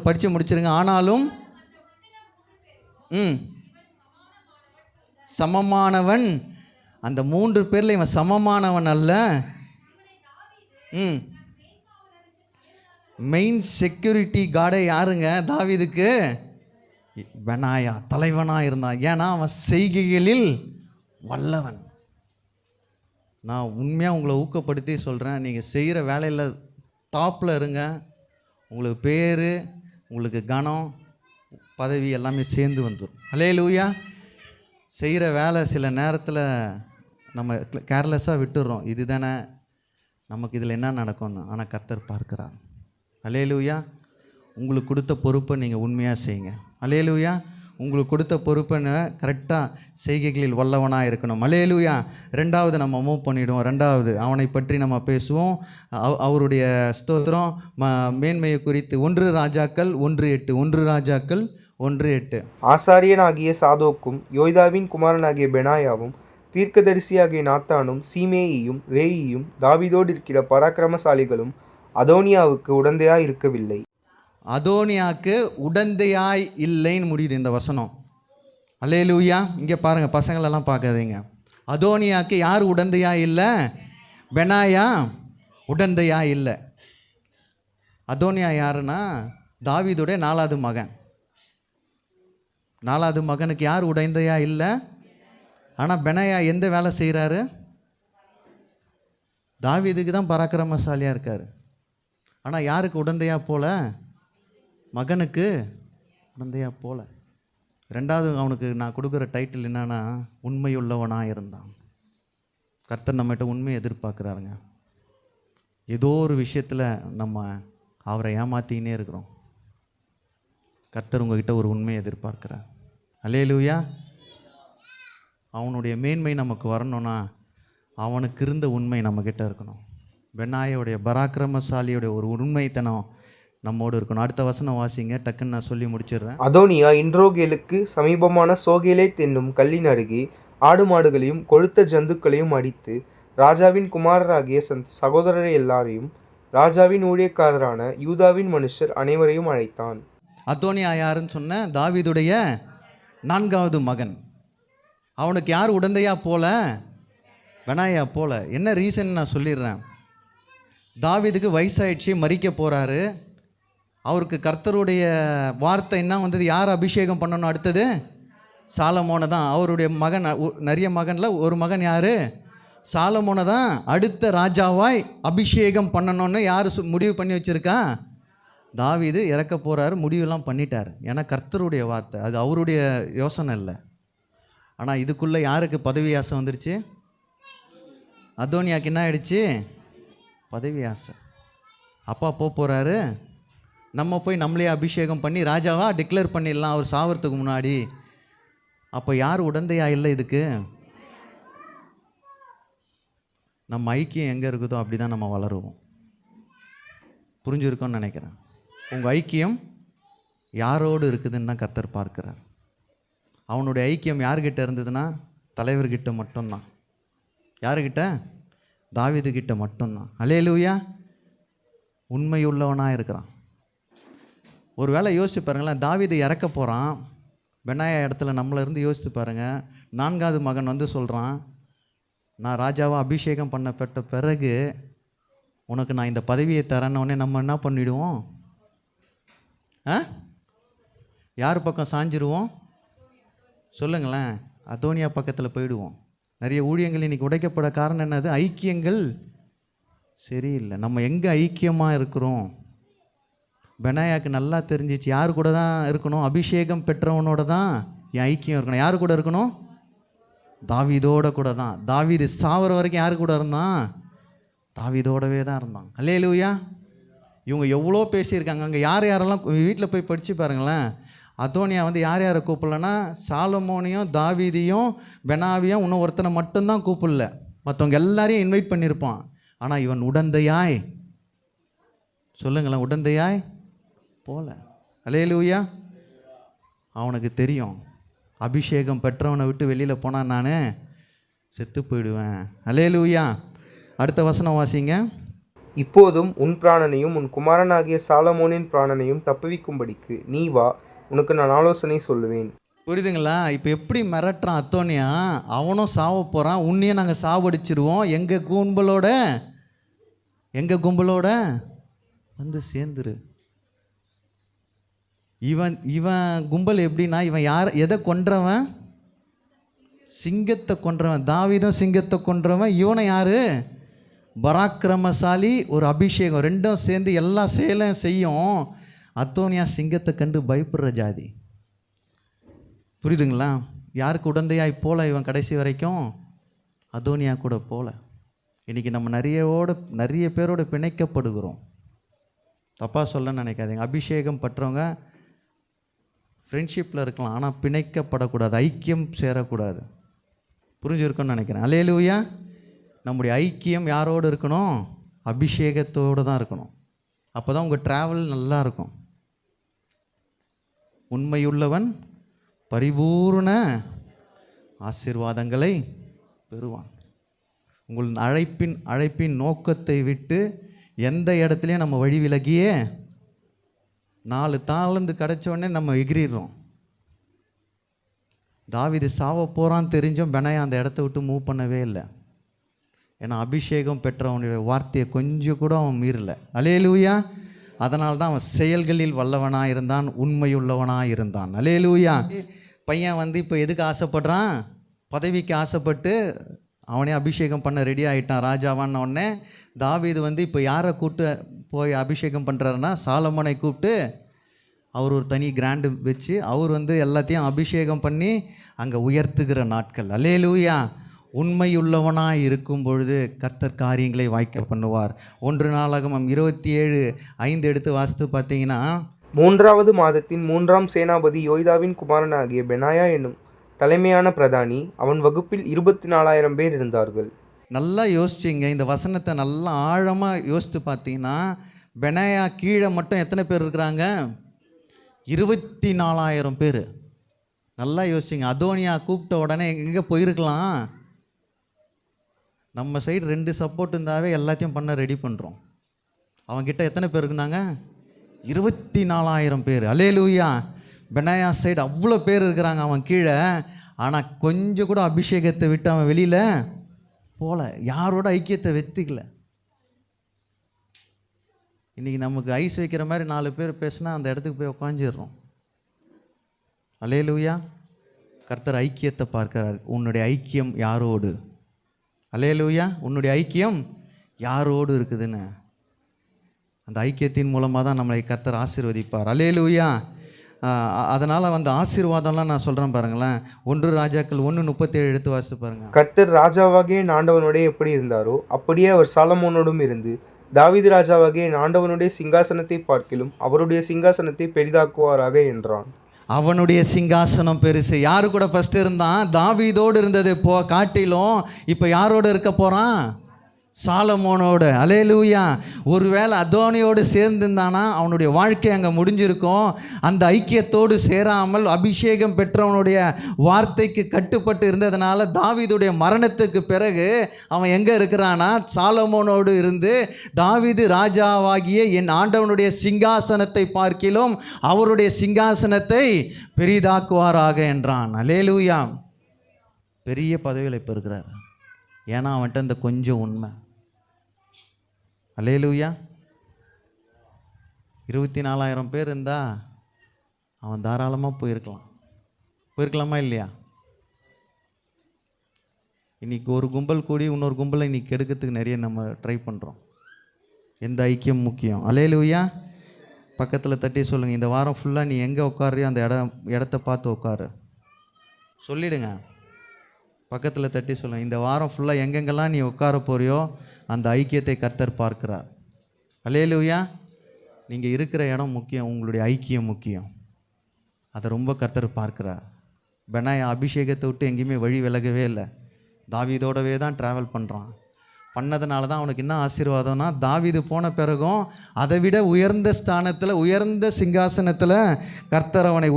S1: படித்து முடிச்சிருங்க. ஆனாலும் சமமானவன். அந்த 3 பேரில் இவன் சமமானவன் அல்ல. மெயின் செக்யூரிட்டி கார்டே யாருங்க? தாவீதுக்கு பெனாயா தலைவனாக இருந்தான். ஏன்னா அவன் செய்கைகளில் வல்லவன். நான் உண்மையாக உங்களை ஊக்கப்படுத்தி சொல்கிறேன், நீங்கள் செய்கிற வேலையில் டாப்பில் இருங்க. உங்களுக்கு பேர், உங்களுக்கு கனம், பதவி எல்லாமே சேர்ந்து வந்துடும். அல்லேலூயா. செய்கிற வேலை சில நேரத்தில் நம்ம கேர்லெஸ்ஸாக விட்டுடுறோம். இது தானே நமக்கு இதில் என்ன நடக்கும்னு. ஆனால் கர்த்தர் பார்க்குறார். அல்லேலூயா. உங்களுக்கு கொடுத்த பொறுப்பை நீங்கள் உண்மையாக செய்யுங்க. அல்லேலூயா. உங்களுக்கு கொடுத்த பொறுப்புன்னு கரெக்டாக செய்கைகளில் வல்லவனாக இருக்கணும். அல்லேலூயா. 2வது நம்ம மூவ் பண்ணிவிடுவோம். 2வது அவனை பற்றி நம்ம பேசுவோம். அவருடைய ஸ்தோத்திரம் மேன்மையை குறித்து 1 ராஜாக்கள் 1:8. 1 ராஜாக்கள் 1:8.
S2: ஆசாரியனாகிய சாதோக்கும் யோய்தாவின் குமாரனாகிய பெனாயாவும் தீர்க்கதரிசியாகிய நாத்தானும் சீமேயியும் ரேயியும் தாவீதோடு இருக்கிற பராக்கிரமசாலிகளும் அதோனியாவுக்கு உடந்தையாய் இருக்கவில்லை.
S1: அதோனியாவுக்கு உடந்தையாய் இல்லைன்னு முடியுது இந்த வசனம். அல்லேலூயா. இங்கே பாருங்கள், பசங்களெல்லாம் பார்க்காதீங்க. அதோனியாவுக்கு யார் உடந்தையாய் இல்லை? பெனாயா உடந்தையாய் இல்லை. அதோனியா யாருன்னா தாவீதுடைய 4வது மகன். 4வது மகனுக்கு யார் உடந்தையா இல்லை? ஆனால் பெனாயா எந்த வேலை செய்கிறாரு? தாவீதுக்கு தான் பராக்கிரமசாலியாக இருக்கார். ஆனால் யாருக்கு உடந்தையா போல? மகனுக்கு உடந்தையா போல. 2வது அவனுக்கு நான் கொடுக்குற டைட்டில் என்னன்னா, உண்மையுள்ளவனாக இருந்தான். கர்த்தர் நம்மகிட்ட உண்மையை எதிர்பார்க்குறாருங்க. ஏதோ ஒரு விஷயத்தில் நம்ம அவரை ஏமாற்றினே இருக்கிறோம். கர்த்தர் உங்ககிட்ட ஒரு உண்மையை எதிர்பார்க்குறார். அல்லேலூயா. அவனுடைய மேன்மை நமக்கு வரணும்னா அவனுக்கு இருந்த உண்மை நம்மக்கிட்ட இருக்கணும். பெனாயாவுடைய பராக்கிரமசாலியோடைய ஒரு உண்மைத்தனம் நம்மோடு இருக்கணும். அடுத்த வசனம் வாசிங்க, டக்குன்னு நான் சொல்லி முடிச்சிடுறேன்.
S2: அதோனியா இன்ரோகேலுக்கு சமீபமான சோகேலேத் என்னும் கல்லின் அருகே ஆடு மாடுகளையும் கொழுத்த ஜந்துக்களையும் அடித்து ராஜாவின் குமாரராகிய சகோதரரை எல்லாரையும் ராஜாவின் ஊழியக்காரரான யூதாவின் மனுஷர் அனைவரையும் அழைத்தான்.
S1: அதோனியா யாருன்னு சொன்ன? தாவீதுடைய 4வது மகன். அவனுக்கு யார் உடந்தையா போல? பெனாயா போல. என்ன ரீசன் நான் சொல்லிடுறேன். தாவீதுக்கு வயசாயிடுச்சு, மரிக்க போகிறாரு. அவருக்கு கர்த்தருடைய வார்த்தை என்ன வந்தது? யார் அபிஷேகம் பண்ணணும்? அடுத்தது சாலமோனை தான். அவருடைய மகன், நிறைய மகனில் ஒரு மகன் யார்? சாலமோனை தான் அடுத்த ராஜாவாய் அபிஷேகம் பண்ணணும்னு யார் முடிவு பண்ணி வச்சுருக்கா? தாவீது இறக்க போகிறாரு, முடிவெல்லாம் பண்ணிட்டார். ஏன்னா கர்த்தருடைய வார்த்தை, அது அவருடைய யோசனை இல்லை. ஆனால் இதுக்குள்ளே யாருக்கு பதவி ஆசை வந்துடுச்சு? அதோனியாக்கு என்ன ஆயிடுச்சு? பதவி ஆசை. அப்பா போகிறாரு, நம்ம போய் நம்மளே அபிஷேகம் பண்ணி ராஜாவாக டிக்ளேர் பண்ணிடலாம் அவர் சாவறதுக்கு முன்னாடி. அப்போ யார் உடந்தையா இல்லை? இதுக்கு நம்ம ஐக்கியம் எங்கே இருக்குதோ அப்படி தான் நம்ம வளருவோம். புரிஞ்சுருக்கோன்னு நினைக்கிறேன். உங்கள் ஐக்கியம் யாரோடு இருக்குதுன்னு தான் கர்த்தர் பார்க்கிறார். அவனுடைய ஐக்கியம் யார்கிட்ட இருந்ததுன்னா தலைவர்கிட்ட மட்டும்தான். யாருக்கிட்ட? தாவீதுகிட்ட மட்டும்தான். அல்லேலூயா. உண்மையுள்ளவனாக இருக்கிறான். ஒரு வேளை யோசிச்சு பாருங்களேன், தாவீது இறக்க போகிறான், பெனாயா இடத்துல நம்மளை இருந்து யோசித்து பாருங்கள். 4வது மகன் வந்து சொல்கிறான், நான் ராஜாவாக அபிஷேகம் பண்ணப்பட்ட பிறகு உனக்கு நான் இந்த பதவியை தரேன்னொடனே நம்ம என்ன பண்ணிவிடுவோம்? யார் பக்கம் சாஞ்சிருவோம் சொல்லுங்களேன்? அதோனியா பக்கத்தில் போயிடுவோம். நிறைய ஊழியங்கள் இன்றைக்கி உடைக்கப்பட காரணம் என்னது? ஐக்கியங்கள் சரியில்லை. நம்ம எங்கே ஐக்கியமாக இருக்கிறோம்? பெனாயாக்கு நல்லா தெரிஞ்சிச்சு, யார் கூட தான் இருக்கணும்? அபிஷேகம் பெற்றவனோட தான் என் ஐக்கியம் இருக்கணும். யார் கூட இருக்கணும்? தாவீதோட கூட தான். தாவீது சாவர வரைக்கும் யார் கூட இருந்தான்? தாவீதோடவே தான் இருந்தான். அல்லேலூயா. இவங்க எவ்வளோ பேசியிருக்காங்க. அங்கே யாரெல்லாம் வீட்டில் போய் படித்து பாருங்களேன். அதோனியா வந்து யார் யாரை கூப்பிடலன்னா சாலமோனையும் தாவீதையும் பெனாவியும் இன்னும் ஒருத்தனை மட்டும்தான் கூப்பிடல. மற்றவங்க எல்லாரையும் இன்வைட் பண்ணியிருப்பான். ஆனால் இவன் உடந்தையாய், சொல்லுங்களேன், உடந்தையாய் போல. அல்லேலூயா. அவனுக்கு தெரியும், அபிஷேகம் பெற்றவனை விட்டு வெளியில் போனான் நான் செத்து போயிடுவேன். அல்லேலூயா. அடுத்த வசனம் வாசிங்க.
S2: இப்போதும் உன் பிராணனையும் உன் குமாரனாகிய சாலமோனின் பிராணனையும் தப்புவிக்கும்படிக்கு நீ வா, உனக்கு நான் ஆலோசனை சொல்லுவேன்.
S1: புரியுதுங்களா? இப்போ எப்படி மிரட்டுறான் அத்தோனியா? அவனும் சாவ போகிறான், உன்னையும் நாங்கள் சாவடிச்சிருவோம், எங்கள் கும்பலோட வந்து சேர்ந்துரு. இவன் கும்பல் எப்படின்னா, இவன் எதை கொன்றவன்? சிங்கத்தை கொன்றவன். தாவீதும் சிங்கத்தை கொன்றவன். இவனை யாரு? பராக்கிரமசாலி, ஒரு அபிஷேகம், ரெண்டும் சேர்ந்து எல்லா செயலும் செய்யும். அத்தோனியா சிங்கத்தை கண்டு பயப்படுற ஜாதி. புரியுதுங்களா? யாருக்கு உடந்தையாய் போல இவன் கடைசி வரைக்கும்? அதோனியா கூட போல. இன்றைக்கி நம்ம நிறைய பேரோடு பிணைக்கப்படுகிறோம். தப்பாக சொல்ல நினைக்காதீங்க. அபிஷேகம் பற்றவங்க ஃப்ரெண்ட்ஷிப்பில் இருக்கலாம், ஆனால் பிணைக்கப்படக்கூடாது, ஐக்கியம் சேரக்கூடாது. புரிஞ்சுருக்குன்னு நினைக்கிறேன். அல்லேலூயா. நம்முடைய ஐக்கியம் யாரோடு இருக்கணும்? அபிஷேகத்தோடு தான் இருக்கணும். அப்போ தான் உங்கள் ட்ராவல் நல்லா இருக்கும். உண்மையுள்ளவன் பரிபூர்ண ஆசீர்வாதங்களை பெறுவான். உங்கள் அழைப்பின் நோக்கத்தை விட்டு எந்த இடத்துலையும் நம்ம வழி விலகியே 4 தாளந்து கிடச்சோடனே நம்ம எகிரிடுறோம். தாவீது சாவ போகிறான்னு தெரிஞ்சும் பெனாயா அந்த இடத்த விட்டு மூவ் பண்ணவே இல்லை. ஏன்னா அபிஷேகம் பெற்றவனுடைய வார்த்தையை கொஞ்சம் கூட அவன் மீறலை. அல்லேலூயா. அதனால தான் அவன் செயல்களில் வல்லவனாக இருந்தான், உண்மையுள்ளவனாக இருந்தான். அல்லேலூயா. பையன் வந்து இப்போ எதுக்கு ஆசைப்படுறான்? பதவிக்கு ஆசைப்பட்டு அவனே அபிஷேகம் பண்ண ரெடி ஆகிட்டான் ராஜாவான உடனே. தாவீது வந்து இப்போ யாரை கூப்பிட்டு போய் அபிஷேகம் பண்ணுறாருன்னா சாலமோனை கூப்பிட்டு அவர் ஒரு தனி கிராண்டு வச்சு அவர் வந்து எல்லாத்தையும் அபிஷேகம் பண்ணி அங்கே உயர்த்துகிற நாட்கள். அல்லேலூயா. உண்மையுள்ளவனாய் இருக்கும் பொழுது கர்த்தர் காரியங்களை வாய்க்க பண்ணுவார். 1 நாளாகமம் 27:5 எடுத்து வாசித்து பார்த்தீங்கன்னா,
S2: 3வது மாதத்தின் 3ஆம் சேனாபதி யோய்தாவின் குமாரனாகிய பெனாயா என்னும் தலைமையான பிரதானி, அவன் வகுப்பில் 24,000 பேர் இருந்தார்கள்.
S1: நல்லா யோசிச்சிங்க. இந்த வசனத்தை நல்லா ஆழமாக யோசித்து பார்த்தீங்கன்னா, பெனாயா கீழே மட்டும் எத்தனை பேர் இருக்கிறாங்க? 24,000 பேர். நல்லா யோசிச்சிங்க. அதோனியா கூப்பிட்ட உடனே எங்கே போயிருக்கலாம்? நம்ம சைடு 2 சப்போர்ட் இருந்தாவே எல்லாத்தையும் பண்ண ரெடி பண்ணுறோம். அவன்கிட்ட எத்தனை பேர் இருந்தாங்க? 24,000 பேர். அல்லேலூயா. பெனாயா சைடு அவ்வளோ பேர் இருக்கிறாங்க அவன் கீழே. ஆனால் கொஞ்சம் கூட அபிஷேகத்தை விட்டு அவன் வெளியில் போல, யாரோட ஐக்கியத்தை வெத்திக்கல. இன்றைக்கி நமக்கு ஐஸ் வைக்கிற மாதிரி 4 பேர் பேசினா அந்த இடத்துக்கு போய் உட்காந்துடுறோம். அல்லேலூயா. கர்த்தர் ஐக்கியத்தை பார்க்கிறார். உன்னுடைய ஐக்கியம் யாரோடு? அல்லேலூயா. உன்னுடைய ஐக்கியம் யாரோடு இருக்குதுன்னு அந்த ஐக்கியத்தின் மூலமாக தான் நம்மளை கர்த்தர் ஆசீர்வதிப்பார். அல்லேலூயா. அதனால் அந்த ஆசீர்வாதம்லாம் நான் சொல்கிறேன் பாருங்களேன். 1 ராஜாக்கள் 1:37 எடுத்து வாசித்து பாருங்கள்.
S2: கர்த்தர் ராஜாவாகிய ஆண்டவனுடைய எப்படி இருந்தாரோ அப்படியே அவர் சாலமோனோடும் இருந்து தாவீது ராஜாவாகிய ஆண்டவனுடைய சிங்காசனத்தை பார்க்கிலும் அவருடைய சிங்காசனத்தை பெரிதாக்குவாராக என்றான்.
S1: அவனுடைய சிங்காசனம் பெருசு. யாரு கூட ஃபஸ்ட்டு இருந்தான்? தாவீதோடு இருந்தது காட்டிலும் இப்போ யாரோடு இருக்க போகிறான்? சாலமோனோடு. அல்லேலூயா. ஒருவேளை அதோனியோடு சேர்ந்திருந்தானா அவனுடைய வாழ்க்கை அங்கே முடிஞ்சிருக்கும். அந்த ஐக்கியத்தோடு சேராமல் அபிஷேகம் பெற்றவனுடைய வார்த்தைக்கு கட்டுப்பட்டு இருந்ததுனால தாவீதுடைய மரணத்துக்கு பிறகு அவன் எங்கே இருக்கிறானா, சாலமோனோடு இருந்து தாவீது ராஜாவாகிய என் ஆண்டவனுடைய சிங்காசனத்தை பார்க்கிலும் அவருடைய சிங்காசனத்தை பெரிதாக்குவாராக என்றான். அல்லேலூயா. பெரிய பதவியில் இப்போ இருக்கிறார். ஏன்னா அவன்கிட்ட இந்த கொஞ்சம் உண்மை. அல்லேலூயா. 24,000 பேர் இருந்தா அவன் தாராளமாக போயிருக்கலாமா இல்லையா? இன்னைக்கு ஒரு கும்பல் கூடி இன்னொரு கும்பலை இன்னைக்கு கெடுக்கிறதுக்கு நிறைய நம்ம ட்ரை பண்ணுறோம். எந்த ஐக்கியம் முக்கியம்? அல்லேலூயா. பக்கத்தில் தட்டி சொல்லுங்கள், இந்த வாரம் ஃபுல்லாக நீ எங்கே உட்காரியோ அந்த இடத்த பார்த்து உட்காரு. சொல்லிடுங்க. பக்கத்தில் தட்டி சொல்லுங்கள், இந்த வாரம் ஃபுல்லாக எங்கெங்கெல்லாம் நீ உட்கார போறியோ அந்த ஐக்கியத்தை கர்த்தர் பார்க்கிறார். அல்லேலூயா. நீங்கள் இருக்கிற இடம் முக்கியம், உங்களுடைய ஐக்கியம் முக்கியம். அதை ரொம்ப கர்த்தர் பார்க்கிறார். பெனாயா அபிஷேகத்தை விட்டு எங்கேயுமே வழி விலகவே இல்லை. தாவீதோடவே தான் ட்ராவல் பண்ணுறான். பண்ணதுனால தான் அவனுக்கு என்ன ஆசீர்வாதம்னா, தாவீது போன பிறகும் அதை விட உயர்ந்த ஸ்தானத்தில் உயர்ந்த சிங்காசனத்தில் கர்த்தர் அவனை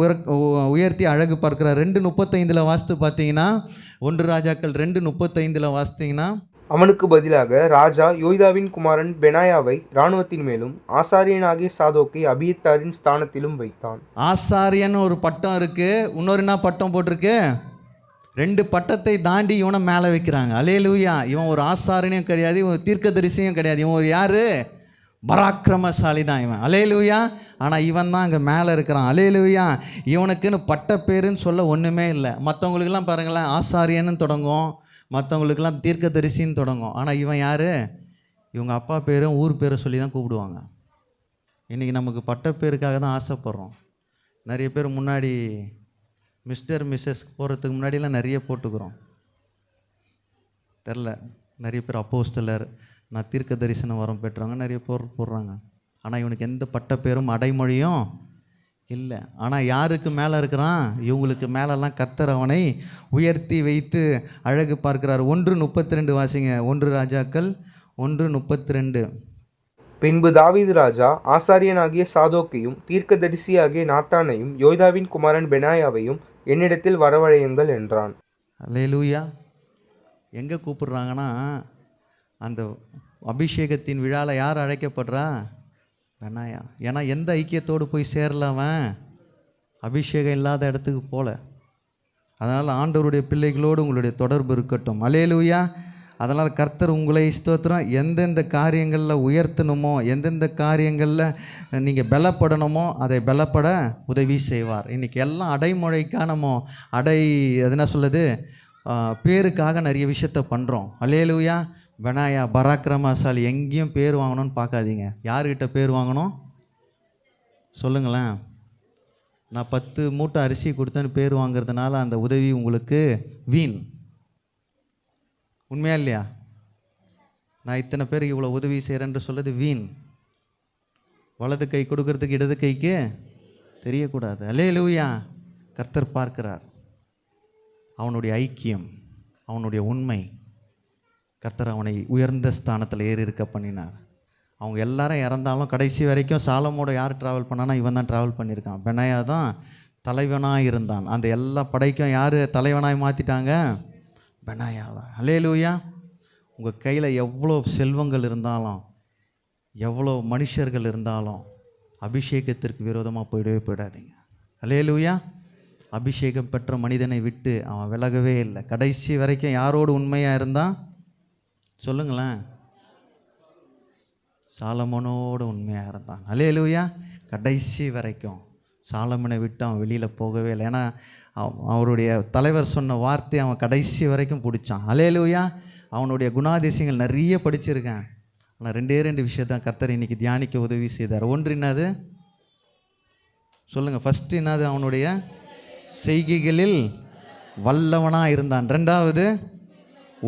S1: உயர்த்தி அழகு பார்க்கிறார். 2:35 வாசித்து பார்த்தீங்கன்னா, 1 ராஜாக்கள் 2:35 வாசித்தீங்கன்னா,
S2: அவனுக்கு பதிலாக ராஜா யோய்தாவின் குமாரன் பெனாயாவை இராணுவத்தின் மேலும் ஆசாரியனாகிய சாதோக்கை அபியத்தாரின் ஸ்தானத்திலும் வைத்தான்.
S1: ஆசாரியன் ஒரு பட்டம் இருக்குது. இன்னொரு என்ன பட்டம் போட்டிருக்கு? 2 பட்டத்தை தாண்டி இவனை மேலே வைக்கிறாங்க. அல்லேலூயா. இவன் ஒரு ஆசாரியனையும் கிடையாது, இவன் தீர்க்கதரிசியும் கிடையாது. இவன் ஒரு யார்? பராக்கிரமசாலி தான் இவன். அல்லேலூயா. ஆனால் இவன் தான் அங்கே மேலே இருக்கிறான். அல்லேலூயா. இவனுக்குன்னு பட்ட பேருன்னு சொல்ல ஒன்றுமே இல்லை. மற்றவங்களுக்கெல்லாம் பாருங்களேன், ஆசாரியன்னு தொடங்கும், மற்றவங்களுக்கெல்லாம் தீர்க்கதரிசின்னு தொடங்கும். ஆனால் இவன் யார்? இவங்க அப்பா பேரும் ஊர் பேரை சொல்லி தான் கூப்பிடுவாங்க. இன்றைக்கி நமக்கு பட்ட பேருக்காக தான் ஆசைப்படுறோம். நிறைய பேர் முன்னாடி மிஸ்டர் மிஸ்ஸஸ் போகிறதுக்கு முன்னாடிலாம் நிறைய போட்டுக்கிறோம். தெரில, நிறைய பேர் அப்போஸ்தலர், நான் தீர்க்க தரிசனம் வரம் பெற்றவங்க நிறைய பேர் போடுறாங்க. ஆனால் இவனுக்கு எந்த பட்ட பேரும் அடைமொழியும் இல்லை. ஆனால் யாருக்கு மேலே இருக்கிறான்? இவங்களுக்கு மேலெல்லாம் கர்த்தர் அவனை உயர்த்தி வைத்து அழகு பார்க்கிறார். 1:32 வாசிங்க. 1 ராஜாக்கள் 1:32.
S2: பின்பு தாவீது ராஜா ஆசாரியனாகிய சாதோக்கையும் தீர்க்கதரிசியாகிய நாத்தானையும் யோய்தாவின் குமாரன் பெனாயாவையும் என்னிடத்தில் வரவழையுங்கள் என்றான்.
S1: அல்லேலூயா. எங்கே கூப்பிடுறாங்கன்னா, அந்த அபிஷேகத்தின் விழாவில் யார் அழைக்கப்படுறா? பெனாயா. ஏன்னா எந்த ஐக்கியத்தோடு போய் சேரலாமன்? அபிஷேகம் இல்லாத இடத்துக்கு போல. அதனால் ஆண்டவருடைய பிள்ளைகளோடு உங்களுடைய தொடர்பு இருக்கட்டும். அல்லேலூயா. அதனால் கர்த்தர் உங்களை ஸ்தோத்திரம் எந்தெந்த காரியங்களில் உயர்த்தணுமோ, எந்தெந்த காரியங்களில் நீங்கள் பலப்படணுமோ அதை பலப்பட உதவி செய்வார். இன்றைக்கி எல்லாம் அடைமொழிக்காக நம்ம அது என்ன சொல்லுது, பேருக்காக நிறைய விஷயத்த பண்ணுறோம். அல்லேலூயா. பெனாயா பராக்கிரமசாலி, எங்கேயும் பேர் வாங்கணும்னு பார்க்காதீங்க. யார்கிட்ட பேர் வாங்கணும் சொல்லுங்களேன். நான் 10 மூட்டை அரிசி கொடுத்தேன்னு பேர் வாங்கிறதுனால அந்த உதவி உங்களுக்கு வீண். உண்மையா இல்லையா? நான் இத்தனை பேருக்கு இவ்வளோ உதவி செய்கிறேன்னு சொல்லுது வீண். வலது கை கொடுக்கறதுக்கு இடது கைக்கு தெரியக்கூடாது. அல்லேலூயா. கர்த்தர் பார்க்கிறார் அவனுடைய ஐக்கியம், அவனுடைய உண்மை. கர்த்தர் அவனை உயர்ந்த ஸ்தானத்தில் ஏறி இருக்க பண்ணினார். அவங்க எல்லாரும் இறந்தாலும் கடைசி வரைக்கும் சாலமோட யார் ட்ராவல் பண்ணானா? இவன் தான் ட்ராவல் பண்ணியிருக்கான். பெனாயா தான் தலைவனாக இருந்தான். அந்த எல்லா படைக்கும் யார் தலைவனாய் மாற்றிட்டாங்க? பெனாயாவை. அல்லேலூயா. உங்கள் கையில் எவ்வளோ செல்வங்கள் இருந்தாலும், எவ்வளோ மனுஷர்கள் இருந்தாலும் அபிஷேகத்திற்கு விரோதமாக போயிடாதீங்க. அல்லேலூயா. அபிஷேகம் பெற்ற மனிதனை விட்டு அவன் விலகவே இல்லை. கடைசி வரைக்கும் யாரோடு உண்மையாக இருந்தான் சொல்லுங்களேன்? சாலமோனோடு உண்மையாக இருந்தான். அல்லேலூயா. கடைசி வரைக்கும் சாலமோனை விட்டு அவன் வெளியில் போகவே இல்லை. ஏன்னா அவருடைய தலைவர் சொன்ன வார்த்தையை அவன் கடைசி வரைக்கும் பிடிச்சான். அல்லேலூயா. அவனுடைய குணாதிசயங்கள் நிறைய படிச்சிருக்கேன். ஆனால் 2 விஷயத்தான் கர்த்தர் இன்றைக்கி தியானிக்க உதவி செய்தார். ஒன்று என்னது சொல்லுங்கள்? ஃபஸ்ட்டு என்னது? அவனுடைய செய்கைகளில் வல்லவனாக இருந்தான். 2வது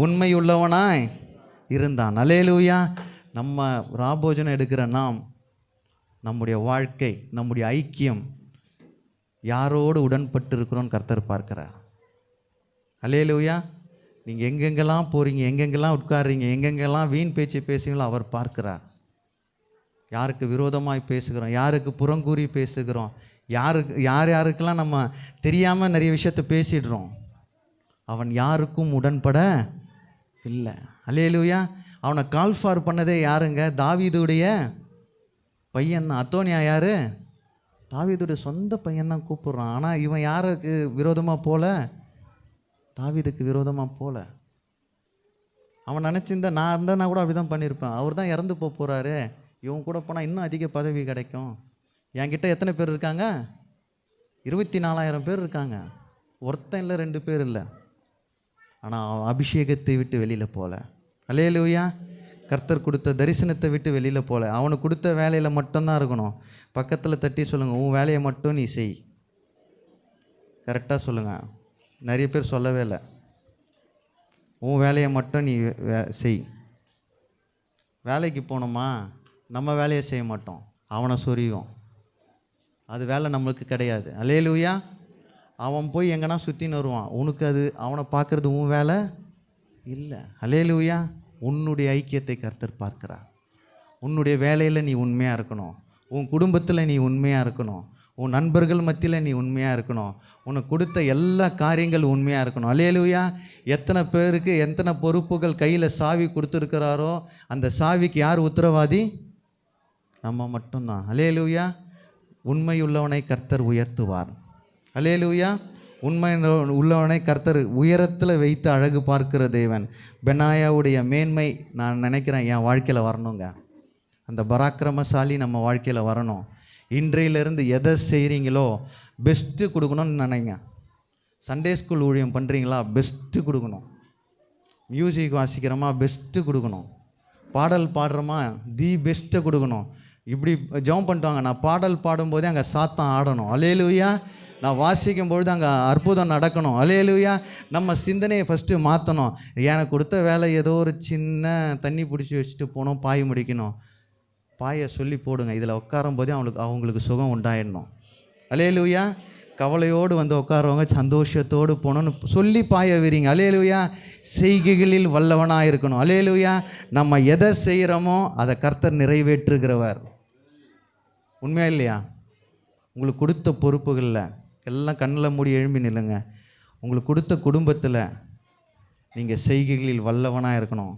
S1: உண்மையுள்ளவனாய் இருந்தான். அல்லேலூயா. நம்ம ராபோஜனம் எடுக்கிற நாம், நம்முடைய வாழ்க்கை, நம்முடைய ஐக்கியம் யாரோடு உடன்பட்டு இருக்கிறோன்னு கர்த்தர் பார்க்கிறார். அல்லேலூயா. நீங்கள் எங்கெங்கெல்லாம் போகிறீங்க, எங்கெங்கெல்லாம் உட்கார்றீங்க, எங்கெங்கெல்லாம் வீண் பேச்சு பேசுகிறீங்களோ அவர் பார்க்கிறார். யாருக்கு விரோதமாய் பேசுகிறோம், யாருக்கு புறங்கூறி பேசுகிறோம், யாருக்கெல்லாம் நம்ம தெரியாமல் நிறைய விஷயத்தை பேசிடுறோம். அவன் யாருக்கும் உடன்பட இல்லை. அல்லேலூயா. அவனை கால்ஃபார் பண்ணதே யாருங்க? தாவீதுடைய பையன் தான். அத்தோனியா யார்? தாவீதுடைய சொந்த பையன் தான் கூப்பிட்றான். ஆனால் இவன் யாருக்கு விரோதமாக போல? தாவீதுக்கு விரோதமாக போல. அவன் நினச்சிருந்தா நான் இருந்தால் கூட அப்படி தான் பண்ணியிருப்பேன். அவர் தான் இறந்து போகிறாரு, இவன் கூட போனால் இன்னும் அதிக பதவி கிடைக்கும். என்கிட்ட எத்தனை பேர் இருக்காங்க? 24,000 பேர் இருக்காங்க. ஒருத்தன் இல்லை, 2 பேர் இல்லை. ஆனால் அவன் அபிஷேகத்தை விட்டு வெளியில் போகல. அல்லேலூயா. கர்த்தர் கொடுத்த தரிசனத்தை விட்டு வெளியில் போகல. அவனுக்கு கொடுத்த வேலையில் மட்டும்தான் இருக்கணும். பக்கத்தில் தட்டி சொல்லுங்கள், உன் வேலையை மட்டும் நீ செய். கரெக்டாக சொல்லுங்கள். நிறைய பேர் சொல்லவே இல்லை. உன் வேலையை மட்டும் நீ செய். வேலைக்கு போனோமா, நம்ம வேலையை செய்ய மாட்டோம், அவனை சொரியும். அது வேலை நம்மளுக்கு கிடையாது. அல்லேலூயா. அவன் போய் எங்கன்னா சுற்றின்னு வருவான். உனக்கு அது அவனை பார்க்குறது உன் வேலை இல்லை. அல்லேலூயா. உன்னுடைய ஐக்கியத்தை கர்த்தர் பார்க்கிறார். உன்னுடைய வேலையில் நீ உண்மையாக இருக்கணும். உன் குடும்பத்தில் நீ உண்மையாக இருக்கணும். உன் நண்பர்கள் மத்தியில் நீ உண்மையாக இருக்கணும். உனக்கு கொடுத்த எல்லா காரியங்கள் உண்மையாக இருக்கணும். அல்லேலூயா. எத்தனை பேருக்கு எத்தனை பொறுப்புகள் கையில் சாவி கொடுத்துருக்கிறாரோ அந்த சாவிக்கு யார் உத்தரவாதி? நம்ம மட்டும்தான். அல்லேலூயா. உண்மையுள்ளவனை கர்த்தர் உயர்த்துவார். அல்லேலூயா. உண்மை உள்ளவனை கர்த்தர் உயரத்தில் வைத்து அழகு பார்க்கிற தேவன். பெனாயாவுடைய மேன்மை நான் நினைக்கிறேன் என் வாழ்க்கையில் வரணுங்க. அந்த பராக்கிரமசாலி நம்ம வாழ்க்கையில் வரணும். இன்றையிலேருந்து எதை செய்கிறீங்களோ பெஸ்ட்டு கொடுக்கணும்னு நினைங்க. சண்டே ஸ்கூல் ஊழியம் பண்ணுறீங்களா, பெஸ்ட்டு கொடுக்கணும். மியூசிக் வாசிக்கிறோமா, பெஸ்ட்டு கொடுக்கணும். பாடல் பாடுறோமா, தி பெஸ்ட்டை கொடுக்கணும். இப்படி ஜெபம் பண்ணிட்டுவாங்க. நான் பாடல் பாடும்போதே அங்கே சாத்தான் ஆடணும். அல்லேலூயா. நான் வாசிக்கும் பொழுது அங்கே அற்புதம் நடக்கணும். அல்லேலூயா. நம்ம சிந்தனையை ஃபஸ்ட்டு மாற்றணும். எனக்கு கொடுத்த வேலை ஏதோ ஒரு சின்ன தண்ணி பிடிச்சி வச்சுட்டு போகணும், பாய் முடிக்கணும். பாயை சொல்லி போடுங்க. இதில் உட்காரும் போதே அவங்களுக்கு சுகம் உண்டாயிடணும். அல்லேலூயா. கவலையோடு வந்து உட்காரவங்க சந்தோஷத்தோடு போகணுன்னு சொல்லி பாய விரிங்க. அல்லேலூயா. செய்கைகளில் வல்லவனாக இருக்கணும். அல்லேலூயா. நம்ம எதை செய்கிறோமோ அதை கர்த்தர் நிறைவேற்றுகிறவர். உண்மையா இல்லையா? உங்களுக்கு கொடுத்த பொறுப்புகளில் எல்லாம் கண்ணில் மூடி எழும்பி நில்லுங்க. உங்களுக்கு கொடுத்த குடும்பத்தில் நீங்கள் செய்கைகளில் வல்லவனாக இருக்கணும்.